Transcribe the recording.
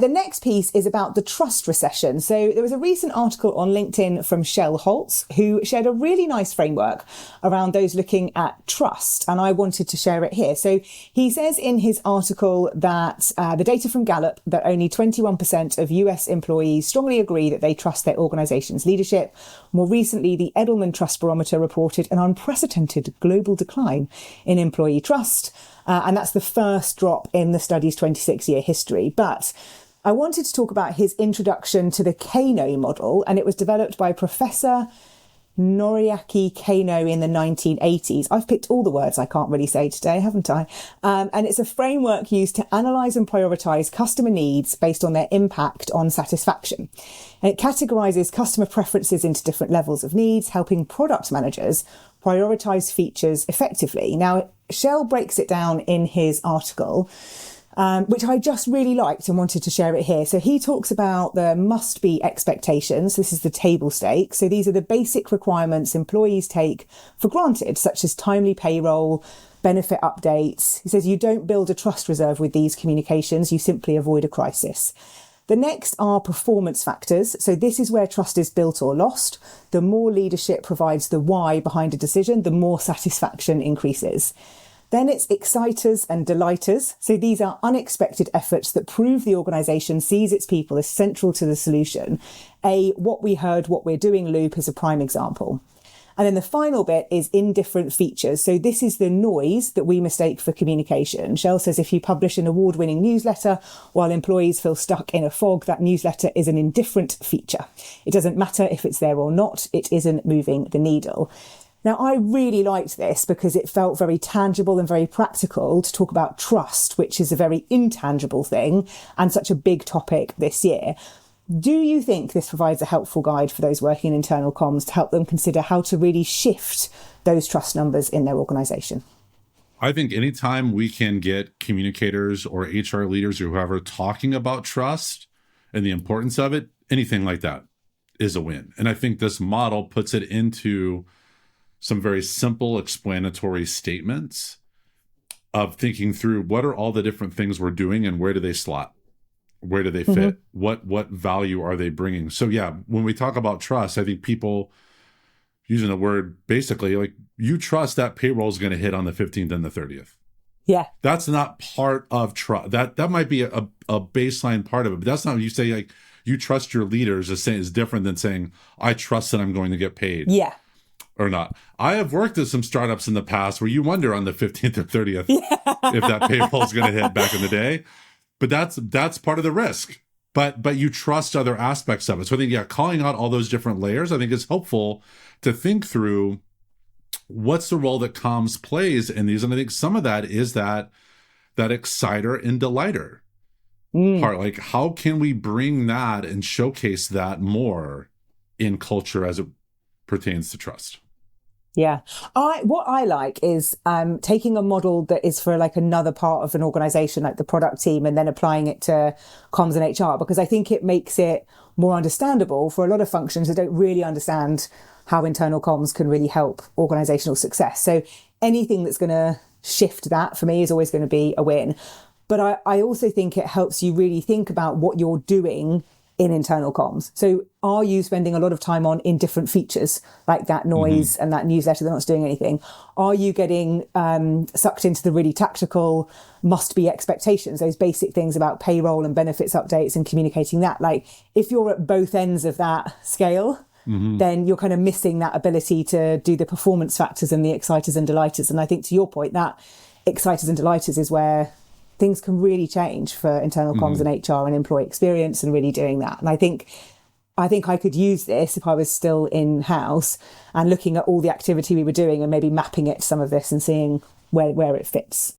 The next piece is about the trust recession. So there was a recent article on LinkedIn from Shel Holtz, who shared a really nice framework around those looking at trust. And I wanted to share it here. So he says in his article that the data from Gallup, that only 21% of US employees strongly agree that they trust their organization's leadership. More recently, the Edelman Trust Barometer reported an unprecedented global decline in employee trust. And that's the first drop in the study's 26-year history. But I wanted to talk about his introduction to the Kano model, and it was developed by Professor Noriaki Kano in the 1980s. I've picked all the words I can't really say today, haven't I? And it's a framework used to analyse and prioritise customer needs based on their impact on satisfaction. And it categorises customer preferences into different levels of needs, helping product managers prioritise features effectively. Now, Shel breaks it down in his article, which I just really liked and wanted to share it here. So he talks about the must-be expectations. This is the table stakes. So these are the basic requirements employees take for granted, such as timely payroll, benefit updates. He says you don't build a trust reserve with these communications, you simply avoid a crisis. The next are performance factors. So this is where trust is built or lost. The more leadership provides the why behind a decision, the more satisfaction increases. Then it's exciters and delighters. So these are unexpected efforts that prove the organisation sees its people as central to the solution. A what we heard, what we're doing loop is a prime example. And then the final bit is indifferent features. So this is the noise that we mistake for communication. Shel says if you publish an award-winning newsletter while employees feel stuck in a fog, that newsletter is an indifferent feature. It doesn't matter if it's there or not, it isn't moving the needle. Now, I really liked this because it felt very tangible and very practical to talk about trust, which is a very intangible thing and such a big topic this year. Do you think this provides a helpful guide for those working in internal comms to help them consider how to really shift those trust numbers in their organisation? I think anytime we can get communicators or HR leaders or whoever talking about trust and the importance of it, anything like that is a win. And I think this model puts it into some very simple explanatory statements of thinking through what are all the different things we're doing and where do they slot? Where do they fit? What value are they bringing? So yeah, when we talk about trust, I think people using the word basically like you trust that payroll is going to hit on the 15th and the 30th. Yeah. That's not part of trust. That might be a baseline part of it, but that's not what you say like you trust your leaders is different than saying I trust that I'm going to get paid. Yeah. Or not. I have worked at some startups in the past where you wonder on the 15th or 30th if that payroll is going to hit back in the day. But that's part of the risk. But you trust other aspects of it. So I think, calling out all those different layers, I think is helpful to think through what's the role that comms plays in these. And I think some of that is that exciter and delighter part. Like, how can we bring that and showcase that more in culture as it pertains to trust? Yeah. What I like is taking a model that is for like another part of an organization, like the product team, and then applying it to comms and HR, because I think it makes it more understandable for a lot of functions that don't really understand how internal comms can really help organizational success. So anything that's going to shift that for me is always going to be a win. But I also think it helps you really think about what you're doing in internal comms. So are you spending a lot of time on indifferent features like that noise and that newsletter that's not doing anything? Are you getting sucked into the really tactical must-be expectations, those basic things about payroll and benefits updates and communicating that? Like if you're at both ends of that scale, then you're kind of missing that ability to do the performance factors and the exciters and delighters. And I think to your point, that exciters and delighters is where things can really change for internal comms and HR and employee experience and really doing that. And I think I could use this if I was still in-house and looking at all the activity we were doing and maybe mapping it to some of this and seeing where it fits.